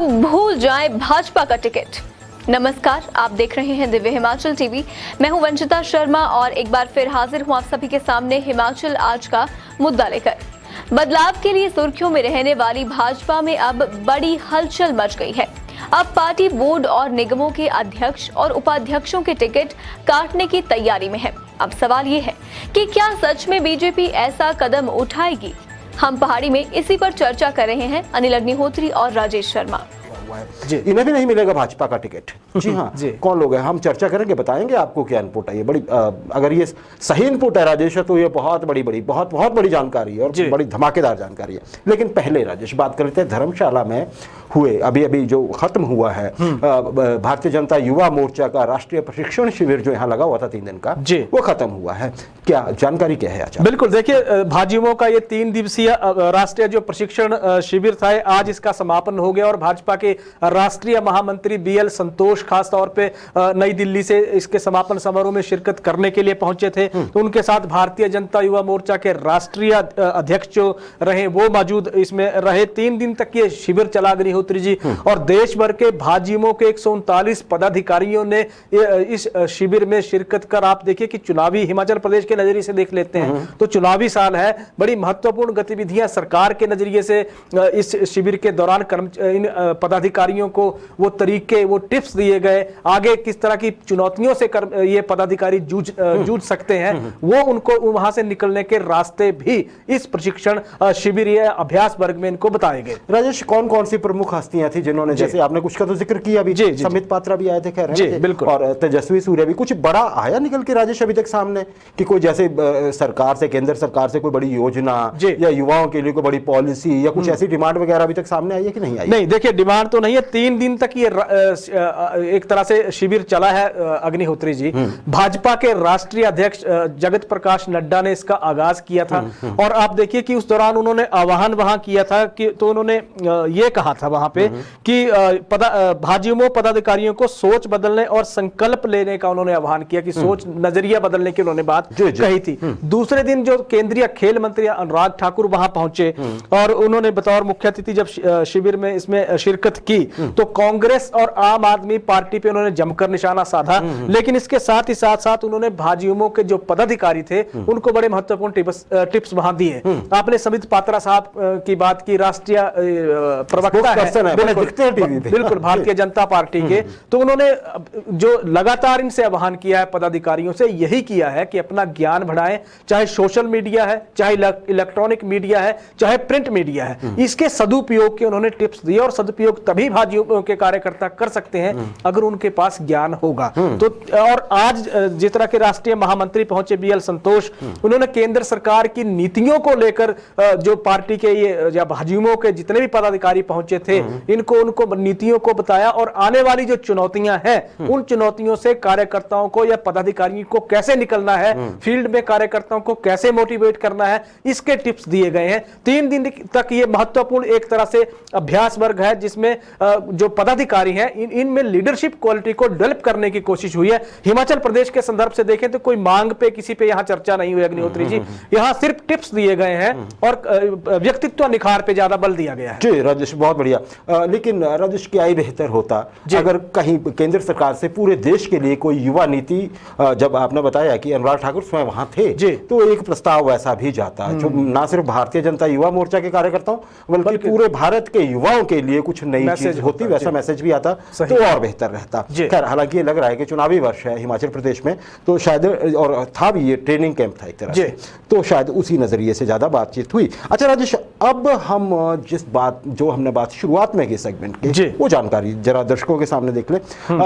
भूल जाएं भाजपा का टिकट। नमस्कार, आप देख रहे हैं दिव्य हिमाचल टीवी। मैं हूं वंचिता शर्मा और एक बार फिर हाजिर हूं आप सभी के सामने हिमाचल आज का मुद्दा लेकर। बदलाव के लिए सुर्खियों में रहने वाली भाजपा में अब बड़ी हलचल मच गई है। अब पार्टी बोर्ड और निगमों के अध्यक्ष और उपाध्यक्षों के टिकट काटने की तैयारी में है। अब सवाल ये है कि क्या सच में बीजेपी ऐसा कदम उठाएगी? हम पहाड़ी में इसी पर चर्चा कर रहे हैं अनिल अग्निहोत्री और राजेश शर्मा। जी, इन्हें भी नहीं मिलेगा भाजपा का टिकट। जी हाँ, जी। कौन लोग हैं, हम चर्चा करेंगे, बताएंगे आपको क्या इनपुट है। ये बड़ी अगर ये सही इनपुट है राजेश, तो ये बहुत बड़ी जानकारी है और बड़ी धमाकेदार जानकारी है। लेकिन पहले राजेश बात करते हैं धर्मशाला में हुए अभी जो खत्म हुआ है भारतीय जनता युवा मोर्चा का राष्ट्रीय प्रशिक्षण शिविर जो यहाँ लगा हुआ था 3 दिन का, वो खत्म हुआ है। क्या जानकारी क्या है? अच्छा, बिल्कुल, देखिए भाजयुमो का ये 3 दिवसीय राष्ट्रीय जो प्रशिक्षण शिविर था, आज इसका समापन हो गया और भाजपा के राष्ट्रीय महामंत्री BL संतोष खास तौर पे नई दिल्ली से इसके समापन समारोह में शिरकत करने के लिए पहुंचे थे। तो उनके साथ भारतीय जनता युवा मोर्चा के राष्ट्रीय अध्यक्ष जो रहे वो मौजूद इसमें रहे। 3 दिन तक ये शिविर चला अग्निहोत्री जी, और देश भर के भाजयुमो के 139 पदाधिकारियों ने इस शिविर में शिरकत कर, आप देखिए कि चुनावी हिमाचल प्रदेश के नजरिए से देख लेते हैं तो चुनावी साल है, बड़ी महत्वपूर्ण गतिविधियां सरकार के नजरिए से इस शिविर के दौरान इन पदाधिकारियों को वो तरीके, वो टिप्स दिए गए, आगे किस तरह की चुनौतियों से ये पदाधिकारी जूझ सकते हैं, वो उनको वहां से निकलने के रास्ते भी इस प्रशिक्षण शिविर या अभ्यास वर्ग में इनको बताए गए। राजेश, कौन कौन सी प्रमुख हस्तियां थी जिन्होंने, जैसे आपने कुछ का तो जिक्र किया भी, समित पात्रा भी आए थे, कह रहे हैं बिल्कुल, और तेजस्वी सूर्या भी। कुछ बड़ा आया निकल के राजेश अभी तक सामने कि कोई जैसे सरकार से, केंद्र सरकार से कोई बड़ी योजना या युवाओं के लिए कोई बड़ी पॉलिसी या कुछ ऐसी डिमांड वगैरह अभी तक सामने आई है कि नहीं आई? नहीं, देखिए डिमांड तो नहीं है। 3 दिन तक ये एक तरह से शिविर चला है अग्निहोत्री जी। भाजपा के राष्ट्रीय अध्यक्ष जगत प्रकाश नड्डा ने इसका आगाज किया था और आप देखिए कि उस दौरान उन्होंने आह्वान वहां किया था कि, तो उन्होंने ये कहा था वहां पे कि भाजयुमो पदाधिकारियों को सोच बदलने और संकल्प लेने का उन्होंने आह्वान किया कि सोच, नजरिया बदलने की उन्होंने बात कही थी। दूसरे दिन जो केंद्रीय खेल मंत्री अनुराग ठाकुर वहां पहुंचे और उन्होंने बतौर मुख्य अतिथि जब शिविर में इसमें शिरकत की तो कांग्रेस और आम आदमी पार्टी पे उन्होंने जमकर निशाना साधा। लेकिन इसके साथ ही साथ उन्होंने भाजयुमो के जो पदाधिकारी थे उनको बड़े महत्वपूर्ण टिप्स वहां दिए। आपने समित पात्रा साहब की बात की, राष्ट्रीय प्रवक्ता है बिल्कुल भारतीय जनता पार्टी के, तो उन्होंने जो लगातार इनसे आह्वान किया है पदाधिकारियों से, यही किया है कि अपना ज्ञान बढ़ाएं, चाहे सोशल मीडिया है, चाहे इलेक्ट्रॉनिक मीडिया है, चाहे प्रिंट मीडिया है, इसके सदुपयोग के उन्होंने टिप्स दिए। और सदुपयोग तभी भाजयुमो के कार्यकर्ता कर सकते हैं अगर उनके पास ज्ञान होगा। तो और आज जिस तरह के राष्ट्रीय महामंत्री पहुंचे BL संतोष, उन्होंने केंद्र सरकार की नीतियों को लेकर जो पार्टी के ये या भाजयुमो के जितने भी पदाधिकारी पहुंचे थे उनको नीतियों को बताया और आने वाली जो चुनौतियां हैं उन चुनौतियों से कार्यकर्ताओं को या पदाधिकारियों को कैसे निकलना है, फील्ड में कार्यकर्ताओं को कैसे मोटिवेट करना है, इसके टिप्स दिए गए हैं। 3 दिन तक ये महत्वपूर्ण एक तरह से अभ्यास वर्ग है जिसमें जो पदाधिकारी हैं इनमें लीडरशिप क्वालिटी को डेवलप करने की कोशिश हुई है। हिमाचल प्रदेश के संदर्भ से देखें तो कोई मांग पे किसी पे यहां चर्चा नहीं हुई अग्निहोत्री जी, यहां सिर्फ टिप्स दिए गए हैं और व्यक्तित्व निखार पे ज्यादा बल दिया गया है। जी राजेश, बहुत बढ़िया। लेकिन राजेश, क्या ही बेहतर होता अगर कहीं केंद्र सरकार से पूरे देश के लिए कोई युवा नीति, जब आपने बताया कि अनुराग ठाकुर स्वयं वहां थे, तो एक प्रस्ताव वैसा भी जाता जो ना सिर्फ भारतीय जनता युवा मोर्चा के कार्यकर्ताओं बल्कि पूरे भारत के युवाओं के लिए कुछ नई चीज होती, वैसा मैसेज भी आता तो और बेहतर रहता। खैर, हालांकि ये लग रहा है कि चुनावी वर्ष है हिमाचल प्रदेश में, तो शायद, और था भी, ये ट्रेनिंग कैंप था एक तरह से, तो शायद उसी नजरिए से ज्यादा बातचीत हुई। अच्छा राजेश, अब हम जिस जो हमने बात शुरुआत में की सेगमेंट की, वो जानकारी जरा दर्शकों के सामने देख ले।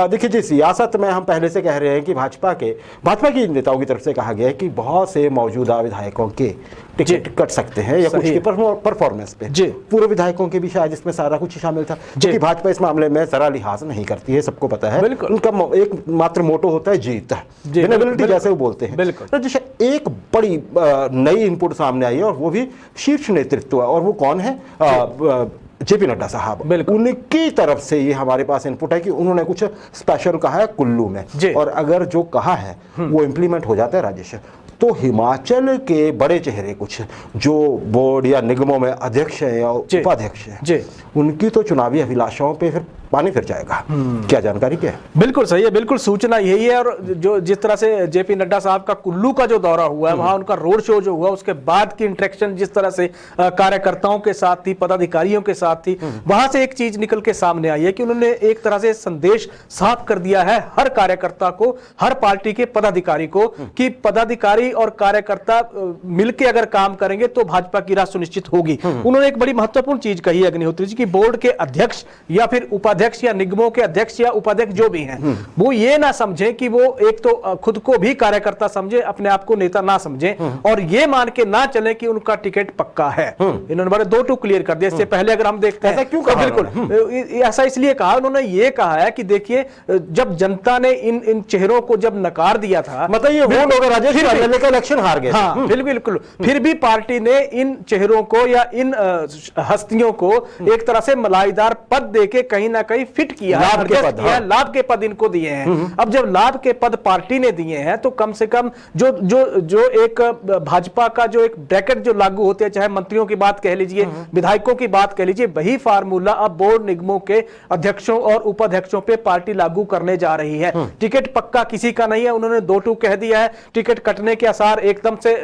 देखिए जी, सियासत में हम पहले से कह रहे हैं कि भाजपा की नेताओं की तरफ से कहा गया है कि बहुत से मौजूदा विधायकों के टिकट कट सकते हैं या कुछ की परफॉर्मेंस पे। पूर्व विधायकों के भी शायद इसमें सारा कुछ शामिल था, क्योंकि भाजपा इस मामले में जरा लिहाज नहीं करती है, सबको पता है। उनका एक मात्र मोटो होता है जीत, विनेबिलिटी जैसे वो बोलते हैं। तो एक बड़ी नई इनपुट सामने आई है और वो भी शीर्ष नेतृत्व, और वो कौन है? JP नड्डा साहब। उनकी तरफ से ये हमारे पास इनपुट है कि उन्होंने कुछ स्पेशल कहा है कुल्लू में, और अगर जो कहा है वो इंप्लीमेंट हो जाता है राजेश, तो हिमाचल के बड़े चेहरे कुछ जो बोर्ड या निगमों में अध्यक्ष हैं या उपाध्यक्ष हैं, उनकी तो चुनावी अभिलाषाओं पे फिर पानी फिर जाएगा। क्या जानकारी क्या है? बिल्कुल सही है, बिल्कुल सूचना यही है। और जो जिस तरह से जेपी नड्डा साहब का कुल्लू का जो दौरा हुआ है, वहां उनका रोड शो जो हुआ, उसके बाद की इंटरेक्शन जिस तरह से कार्यकर्ताओं के साथ थी, पदाधिकारियों के साथ थी, वहां से एक चीज निकल के सामने आई है कि उन्होंने एक तरह से संदेश साफ कर दिया है हर कार्यकर्ता को, हर पार्टी के पदाधिकारी को, कि पदाधिकारी और कार्यकर्ता मिलकर अगर काम करेंगे तो भाजपा की राह सुनिश्चित होगी। उन्होंने एक बड़ी महत्वपूर्ण चीज कही है अग्निहोत्री जी की बोर्ड के अध्यक्ष या फिर उपाध्यक्ष या निगमों के अध्यक्ष या उपाध्यक्ष जो भी हैं, वो ये ना समझे कि वो एक तो खुद को भी कार्यकर्ता समझे, अपने आप को नेता ना समझे, और ये मान के ना चले कि उनका टिकट पक्का है। इन्होंने बड़े दो टू क्लियर कर दिया। इससे पहले अगर हम देखते हैं क्यों कहा? बिल्कुल ऐसा इसलिए कहा, उन्होंने ये कहा है कि देखिए जब जनता ने इन चेहरों को जब नकार दिया था, मतलब ये वोट होगा राजेश, इलेक्शन हार गए। हाँ बिल्कुल, फिर भी पार्टी ने इन चेहरों को या इन हस्तियों को एक तरह से मलाईदार पद देके कहीं ना कहीं फिट किया, लाभ के पद इनको दिए हैं। अब जब लाभ के पद पार्टी ने दिए हैं तो कम से कम जो एक भाजपा का जो एक ब्रैकेट जो लागू होते हैं, चाहे मंत्रियों की बात कह लीजिए, विधायकों की बात कह लीजिए, वही फार्मूला अब बोर्ड निगमों के अध्यक्षों और उपाध्यक्षों पे पार्टी लागू करने जा रही है। टिकट पक्का किसी का नहीं है, उन्होंने 2-2 कह दिया है। टिकट कटने के आसार एकदम से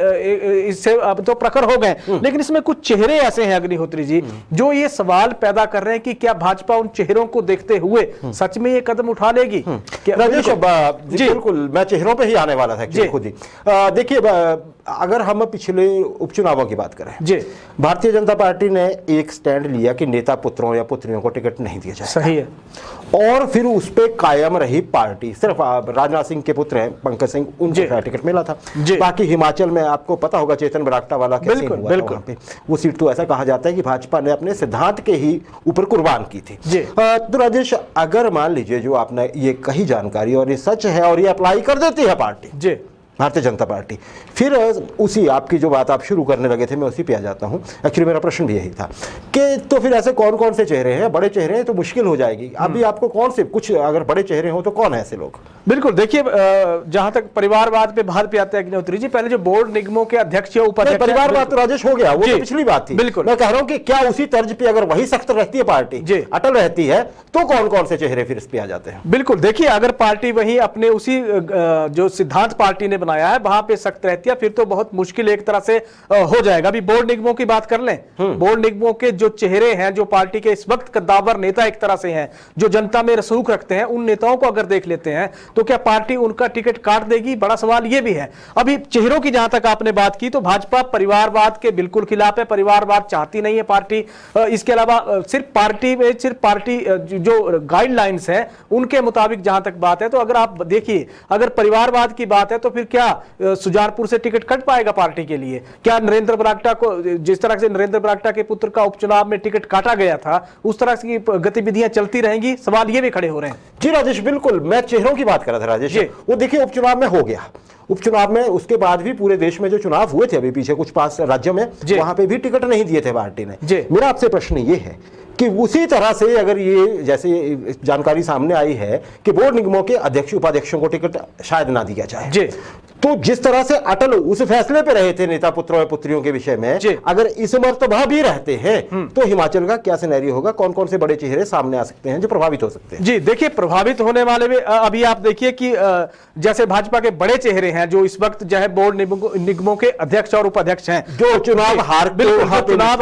इससे अब तो प्रखर हो गए, लेकिन इसमें कुछ चेहरे ऐसे हैं अग्निहोत्री जी जो ये सवाल पैदा कर रहे हैं कि क्या भाजपा उन चेहरों को देखते हुए सच में ये कदम उठा लेगी? राजेश बिल्कुल, मैं चेहरों पे ही आने वाला था खुद ही। देखिए, अगर हम पिछले उपचुनावों की बात करें, भारतीय जनता पार्टी ने एक स्टैंड लिया कि नेता पुत्रों या पुत्रियों को टिकट नहीं दिया जाए। सही है। और फिर उस पे कायम रही पार्टी। सिर्फ राजनाथ सिंह के पुत्र हैं पंकज सिंह, उनको टिकट मिला था। बाकी हिमाचल में आपको पता होगा चेतन बरागटा वाला कैसे हुआ था वहां पे। वो सीट तो ऐसा कहा जाता है कि भाजपा ने अपने सिद्धांत के ही ऊपर कुर्बान की थी। तो राजेश, अगर मान लीजिए जो आपने ये कही जानकारी और ये सच है और ये अप्लाई कर देती है पार्टी, भारतीय जनता पार्टी, फिर उसी आपकी जो बात आप शुरू करने लगे थे, मैं उसी पे आ जाता हूं। एक्चुअली मेरा प्रश्न भी यही था कि तो फिर ऐसे कौन कौन से चेहरे हैं? बड़े चेहरे हैं तो मुश्किल हो जाएगी। अभी आपको कौन से, कुछ अगर बड़े चेहरे हो तो कौन है ऐसे लोग? बिल्कुल, देखिए जहां तक परिवारवाद पे बात पे आते हैं अग्निहोत्री जी, पहले जो बोर्ड निगमों के अध्यक्ष या उपाध्यक्ष, परिवारवाद तो राजेश हो गया, वो तो पिछली बात थी। बिल्कुल, मैं कह रहा हूं कि क्या उसी तर्ज पे अगर वही सख्त रहती है पार्टी, अटल रहती है, तो कौन कौन से चेहरे फिर इस पे आ जाते हैं? बिल्कुल, देखिए अगर पार्टी वही अपने उसी जो सिद्धांत पार्टी ने बनाया है वहां पे सख्त रहती है, फिर तो बहुत मुश्किल एक तरह से हो जाएगा। अभी बोर्ड निगमों की बात कर लें, बोर्ड निगमों के जो चेहरे हैं, जो पार्टी के इस वक्त कद्दावर नेता एक तरह से हैं, जो जनता में रसूख रखते हैं, उन नेताओं को अगर देख लेते हैं तो क्या पार्टी उनका टिकट काट देगी? बड़ा सवाल यह भी है। अभी चेहरों की जहां तक आपने बात की, तो भाजपा परिवारवाद के बिल्कुल खिलाफ है, परिवारवाद चाहती नहीं है पार्टी। इसके अलावा सिर्फ पार्टी जो गाइडलाइंस है उनके मुताबिक जहां तक बात है, तो अगर आप देखिए, अगर परिवारवाद की बात है तो फिर क्या सुजानपुर से टिकट कट पाएगा पार्टी के लिए? क्या नरेंद्र बरागटा को, जिस तरह से नरेंद्र बरागटा के पुत्र का उपचुनाव में टिकट काटा गया था, उस तरह की गतिविधियां चलती रहेंगी? सवाल ये भी खड़े हो रहे हैं। जी राजेश, बिल्कुल, मैं चेहरों की बात कर रहा था राजेश। वो देखिए, उपचुनाव में हो गया, उपचुनाव में उसके बाद भी पूरे देश में जो चुनाव हुए थे अभी पीछे कुछ 5 राज्यों में, वहां पे भी टिकट नहीं दिए थे पार्टी ने। मेरा आपसे प्रश्न ये है कि उसी तरह से अगर ये जैसे जानकारी सामने आई है कि बोर्ड निगमों के अध्यक्ष उपाध्यक्षों को टिकट शायद ना दिया जाए, तो जिस तरह से अटल उस फैसले पे रहे थे नेता पुत्रों और पुत्रियों के विषय में, अगर इस मर्तबा भी रहते हैं तो हिमाचल का क्या सिनेरियो होगा? कौन कौन से बड़े चेहरे सामने आ सकते हैं जो प्रभावित हो सकते हैं? जी देखिए, प्रभावित होने वाले में अभी आप देखिए कि जैसे भाजपा के बड़े चेहरे हैं जो इस वक्त जो है बोर्ड निगमों के अध्यक्ष और उपाध्यक्ष हैं, जो चुनाव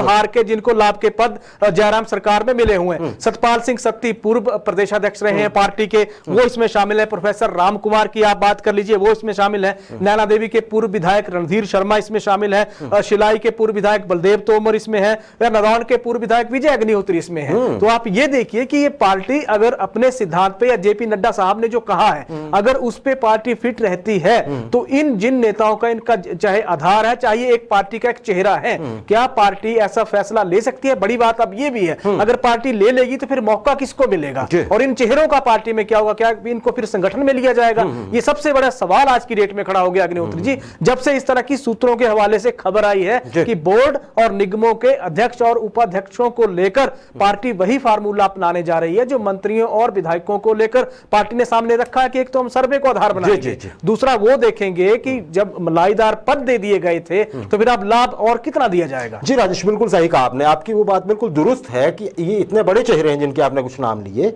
हार के जिनको लाभ के पद जयराम सरकार में मिले हुए हैं। सतपाल सिंह सत्ती पूर्व प्रदेशाध्यक्ष रहे हैं पार्टी के, वो इसमें शामिल है। प्रोफेसर राम कुमार की आप बात कर लीजिए, वो इसमें शामिल है। नैना देवी के पूर्व विधायक रणधीर शर्मा इसमें शामिल है। शिलाई के पूर्व विधायक बलदेव तोमर इसमें है। नादौन के पूर्व विधायक विजय अग्निहोत्री इसमें है। तो आप ये देखिए कि ये पार्टी अगर अपने सिद्धांत पे, या जेपी नड्डा साहब ने जो कहा है, अगर उस पे पार्टी फिट रहती है तो इन जिन नेताओं का इनका चाहे आधार है, चाहे एक पार्टी का एक चेहरा है, क्या पार्टी ऐसा फैसला ले सकती है? बड़ी बात अब ये भी है, अगर पार्टी ले लेगी तो फिर मौका किसको मिलेगा? और इन चेहरों का पार्टी में क्या होगा? क्या इनको फिर संगठन में लिया जाएगा? ये सबसे बड़ा सवाल आज की डेट में खड़ा बताओगे अग्निहोत्री जी, जब से इस तरह की सूत्रों के हवाले से खबर आई है कि बोर्ड और निगमों के अध्यक्ष और उपाध्यक्षों को लेकर पार्टी वही फार्मूला अपनाने जा रही है जो मंत्रियों और विधायकों को लेकर पार्टी ने सामने रखा है कि एक तो हम सर्वे को आधार बनाएंगे, दूसरा वो देखेंगे कि जब मलाईदार पद दे दिए गए थे तो फिर अब लाभ और कितना दिया जाएगा। जी राजेश, बिल्कुल सही कहा आपने, आपकी वो बात बिल्कुल दुरुस्त है कि ये इतने बड़े चेहरे हैं जिनके आपने कुछ नाम लिए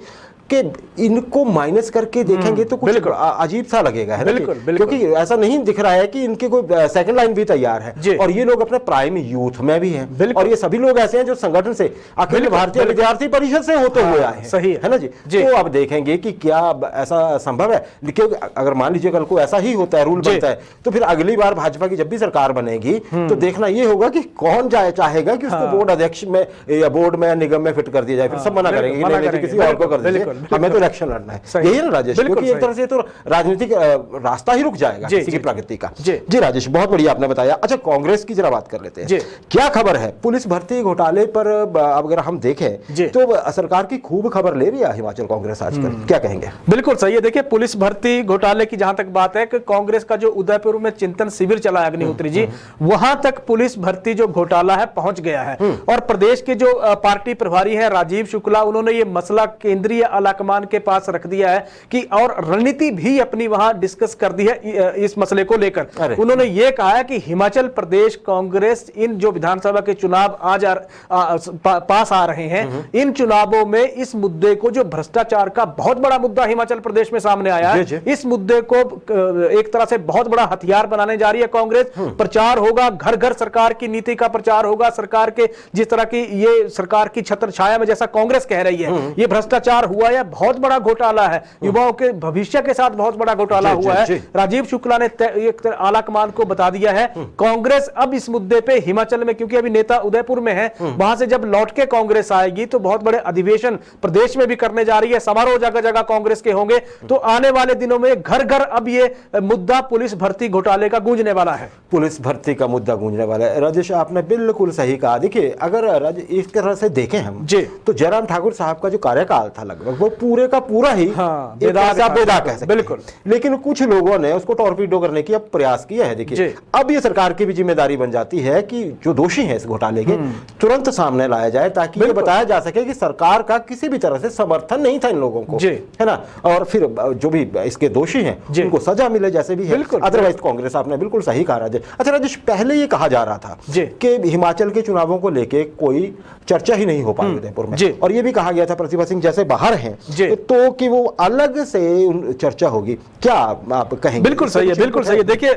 कि इनको माइनस करके देखेंगे तो कुछ अजीब सा लगेगा, है बिल्कुल, बिल्कुल। क्योंकि ऐसा नहीं दिख रहा है कि इनके कोई सेकंड लाइन भी तैयार है और ये लोग अपने प्राइम यूथ में भी हैं और ये सभी लोग ऐसे हैं जो संगठन से अखिल भारतीय विद्यार्थी परिषद से होते हुए आए हैं। सही है ना जी। तो अब देखेंगे कि क्या ऐसा संभव है, क्योंकि अगर मान लीजिए कल को ऐसा ही होता है, रूल बनता है, तो फिर अगली बार भाजपा की जब भी सरकार बनेगी तो देखना ये होगा कि कौन चाहेगा कि उसको बोर्ड अध्यक्ष में या बोर्ड में निगम में फिट कर दिया जाए। फिर सब मना करेंगे किसी और को कर दीजिए, हमें तो इलेक्शन लड़ना है। यही है ना राजेश, क्योंकि एक तरह से तो राजनीतिक रास्ता ही रुक जाएगा किसी की प्रगति का। जी राजेश, बहुत बढ़िया आपने बताया। अच्छा, कांग्रेस की जरा बात कर लेते हैं, क्या खबर है पुलिस भर्ती घोटाले पर? अगर हम देखें तो सरकार की खूब खबर ले रही है हिमाचल कांग्रेस आजकल, क्या कहेंगे? बिल्कुल सही है। देखिए, पुलिस भर्ती घोटाले की जहां तक बात है कि कांग्रेस का जो उदयपुर में चिंतन शिविर चला है अग्निहोत्री जी, वहां तक पुलिस भर्ती जो घोटाला है पहुंच गया है और प्रदेश के जो पार्टी प्रभारी है राजीव शुक्ला, उन्होंने ये मसला केंद्रीय आलाकमान के पास रख दिया है कि और रणनीति भी अपनी वहां डिस्कस कर दी है इस मसले को लेकर। उन्होंने ये कहा है कि हिमाचल प्रदेश कांग्रेस इन जो विधानसभा के चुनाव आज पास आ रहे हैं, इन चुनावों में इस मुद्दे को, जो भ्रष्टाचार का बहुत बड़ा मुद्दा हिमाचल प्रदेश में सामने आया है, इस मुद्दे को एक तरह से बहुत बड़ा हथियार बनाने जा रही है कांग्रेस। प्रचार होगा, घर घर सरकार की नीति का प्रचार होगा, सरकार के जिस तरह की ये सरकार की छत्र छाया में जैसा कांग्रेस कह रही है ये भ्रष्टाचार हुआ है, बहुत बड़ा घोटाला है, युवाओं के भविष्य के साथ बहुत बड़ा घोटाला हुआ है। राजीव शुक्ला ने एक आलाकमान को बता दिया है कांग्रेस अब इस मुद्दे पे हिमाचल में, क्योंकि अभी नेता उदयपुर में है, वहां से जब लौट के कांग्रेस आएगी तो बहुत बड़े अधिवेशन प्रदेश में भी करने जा रही है, समारोह जगह जगह कांग्रेस के होंगे, तो आने वाले दिनों में घर घर अब ये मुद्दा पुलिस भर्ती घोटाले का गूंजने वाला है। पुलिस भर्ती का मुद्दा गूंजने वाला है। राजेश, आपने बिल्कुल सही कहा। देखिए, अगर इस तरह से देखें हम तो जयराम ठाकुर साहब का जो कार्यकाल था लगभग वो पूरे का पूरा ही बेदा कह सकते, बिल्कुल, लेकिन कुछ लोगों ने उसको टॉर्पीडो करने की अब प्रयास किया है। देखिए, अब ये सरकार की भी जिम्मेदारी बन जाती है कि जो दोषी हैं इस घोटाले के तुरंत सामने लाया जाए, ताकि ये बताया जा सके कि सरकार का किसी भी तरह से समर्थन नहीं था इन लोगों को, है ना, और फिर जो भी इसके दोषी हैं उनको सजा मिले जैसे भी है। अदरवाइज कांग्रेस, आपने बिल्कुल सही कहा राजेश। अच्छा राजेश, पहले ये कहा जा रहा था कि हिमाचल के चुनावों को लेके कोई चर्चा ही नहीं हो पाई उदयपुर में, और ये भी कहा गया था प्रतिभा सिंह जैसे बाहर हैं तो कि वो अलग से चर्चा होगी, क्या आप कहेंगे? बिल्कुल सही है, बिल्कुल सही है। देखिए,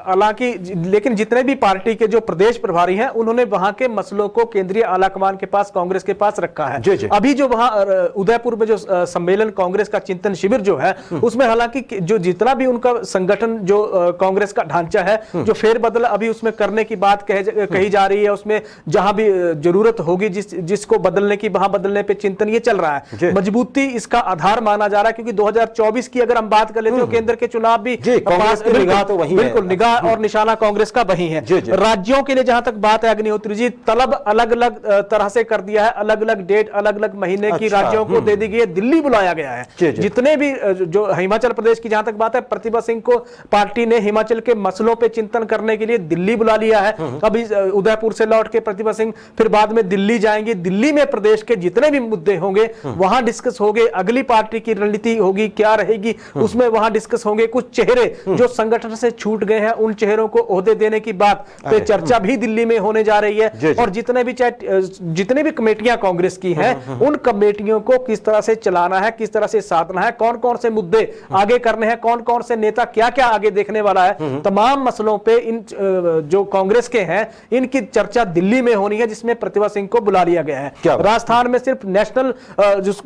हालांकि लेकिन जितने भी पार्टी के जो प्रदेश प्रभारी हैं उन्होंने वहां के मसलों को केंद्रीय आलाकमान के पास, कांग्रेस के पास रखा है। अभी जो वहां उदयपुर में जो सम्मेलन कांग्रेस का चिंतन शिविर जो है उसमें हालांकि जो जितना भी उनका संगठन जो कांग्रेस का ढांचा है, जो फेरबदल अभी उसमें करने की बात कही जा रही है, उसमें जहां भी जरूरत होगी जिसको बदलने की वहां बदलने पे चिंतन ये चल रहा है। मजबूती इसका आधार माना जा रहा है, क्योंकि 2024 की अगर हम बात कर लेते हो केंद्र के चुनाव भी निगाह तो वही बिल्कुल निगाह और निशाना कांग्रेस का वही है। राज्यों के लिए जहां तक बात है अग्निहोत्री जी, तलब अलग अलग तरह से कर दिया है, अलग अलग डेट, अलग अलग महीने की राज्यों को दे दी गई है, दिल्ली बुलाया गया है। जितने भी जो हिमाचल प्रदेश की जहां तक बात है, प्रतिभा सिंह को पार्टी ने हिमाचल के मसलों पे चिंतन करने के लिए दिल्ली बुला लिया है। अभी उदयपुर से लौट के प्रतिभा सिंह फिर बाद में दिल्ली जाएंगे, दिल्ली में प्रदेश के जितने भी मुद्दे होंगे वहां डिस्कस होंगे, अगली पार्टी की रणनीति होगी क्या रहेगी उसमें वहां डिस्कस होंगे। कुछ चेहरे जो संगठन से छूट गए हैं उन चेहरों को ओहदे देने की बात पे चर्चा भी दिल्ली में होने जा रही है, और जितने भी कमेटियां कांग्रेस की हैं उन कमेटियों को किस तरह से चलाना है, किस तरह से साधना है, कौन कौन से मुद्दे आगे करने हैं, कौन कौन से नेता क्या क्या आगे देखने वाला है, तमाम मसलों पे इन जो कांग्रेस के हैं इनकी चर्चा दिल्ली में होनी है, जिसमें प्रतिभा सिंह को बुला लिया गया है। राजस्थान में सिर्फ नेशनल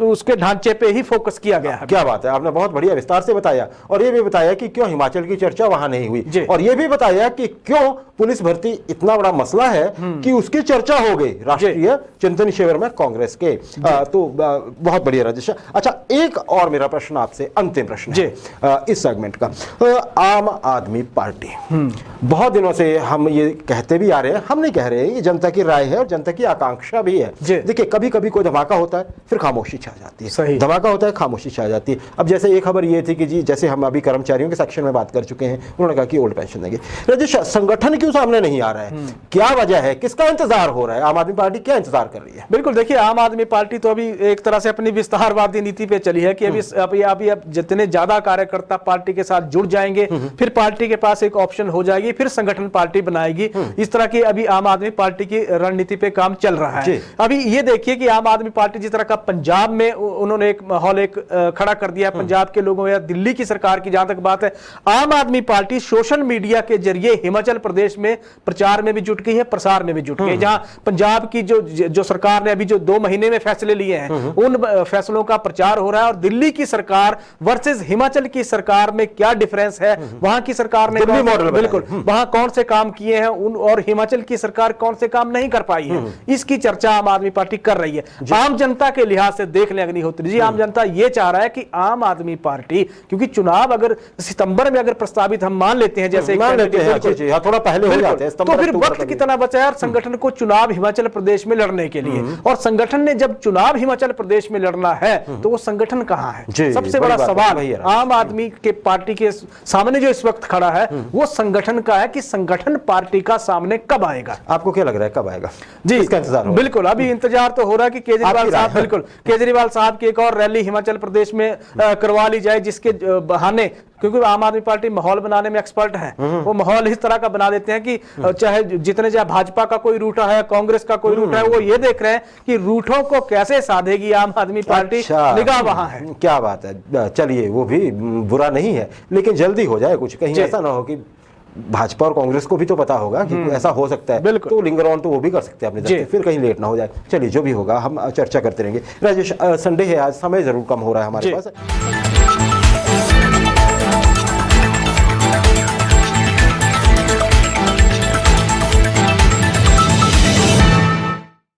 उसके ढांचे पे ही फोकस किया गया है। क्या बात है, आपने बहुत बढ़िया विस्तार से बताया, और ये भी बताया कि क्यों हिमाचल की चर्चा वहां नहीं हुई, और ये भी बताया कि क्यों पुलिस भर्ती इतना बड़ा मसला है कि उसकी चर्चा हो गई राष्ट्रीय चिंतन शिविर में कांग्रेस के। तो बहुत बढ़िया राजेश। अच्छा, एक और मेरा प्रश्न आपसे, अंतिम प्रश्न है इस सेगमेंट का। आम आदमी पार्टी, बहुत दिनों से हम ये कहते भी आ रहे हैं, हम नहीं कह रहे हैं, ये जनता की राय है और जनता की आकांक्षा भी है। देखिए, कभी कभी कोई धमाका होता है, फिर खामोशी छा जाती है, धमाका होता है, खामोशी छा जाती है। अब जैसे एक खबर ये थी कि जी, जैसे हम अभी कर्मचारियों के सेक्शन में बात कर चुके हैं, उन्होंने कहा कि ओल्ड पेंशन देंगे। राजेश, संगठन क्यों सामने नहीं आ रहा है? क्या वजह है? किसका इंतजार हो रहा है? आम आदमी पार्टी क्या इंतजार कर रही है? बिल्कुल, देखिए, आम आदमी पार्टी तो अभी एक तरह से अपनी विस्तारवादी नीति पे चली है कि अभी जितने ज्यादा कार्यकर्ता पार्टी के साथ जुड़ जाएंगे, फिर पार्टी के पास एक ऑप्शन हो जाएगी, फिर संगठन पार्टी बनाएगी। इस तरह की अभी आम आदमी पार्टी की रणनीति पे काम चल रहा है। अभी ये देखिए कि आम आदमी पार्टी जिस तरह का पंजाब में उन्होंने एक माहौल खड़ा कर दिया, पंजाब के लोगों या दिल्ली की सरकार की जहां तक बात है, आम आदमी पार्टी सोशल मीडिया के जरिए हिमाचल प्रदेश में प्रचार में भी जुट गई है, प्रसार में भी जुट गई है। जहां पंजाब की जो सरकार ने अभी जो 2 महीने में फैसले लिए हैं, उन फैसलों का प्रचार हो रहा है। और दिल्ली की सरकार वर्सेस हिमाचल की सरकार में क्या डिफरेंस है, वहां की सरकार ने बिल्कुल वहां कौन से काम किए हैं और हिमाचल की सरकार कौन से काम नहीं कर पाई है, इसकी चर्चा आम आदमी पार्टी कर रही है। आम जनता के लिहाज से देख लें अग्निहोत्री जी, आम जनता यह चाह रहा है कि आम आदमी पार्टी, क्योंकि चुनाव अगर सितंबर में अगर प्रस्तावित हम मान लेते हैं, जैसे थोड़ा पहले हो जाते हैं, तो फिर वक्त कितना बचा है संगठन को चुनाव हिमाचल प्रदेश में लड़ने के लिए। और संगठन ने जब चुनाव हिमाचल प्रदेश में लड़ना है तो वो संगठन कहां है? सबसे बड़ा सवाल आम आदमी के पार्टी के सामने जो इस वक्त खड़ा है वो संगठन का है कि संगठन पार्टी का सामने कब आएगा। आपको क्या लग रहा है कब आएगा जी? इसका इंतजार हो? बिल्कुल, अभी इंतजार तो हो रहा है कि केजरीवाल साहब, बिल्कुल केजरीवाल साहब की एक और रैली हिमाचल प्रदेश में करवा ली जाए, जिसके बहाने, क्योंकि आम आदमी पार्टी माहौल बनाने में एक्सपर्ट है, वो माहौल इस तरह का बना देते हैं कि चाहे जितने चाहे भाजपा का कोई रूट है, कांग्रेस का कोई रूट है, वो ये देख रहे हैं कि रूटों को कैसे साधेगी आम आदमी पार्टी। निगाह वहां है। क्या बात है, चलिए, वो भी बुरा नहीं है, लेकिन जल्दी हो जाए कुछ, कहीं ऐसा ना हो कि भाजपा और कांग्रेस को भी तो पता होगा कि ऐसा हो सकता है, तो लिंगर ऑन तो वो भी कर सकते हैं अपने दल, फिर कहीं लेट ना हो जाए। चलिए, जो भी होगा हम चर्चा करते रहेंगे। राजेश, संडे है आज, समय जरूर कम हो रहा है हमारे पास।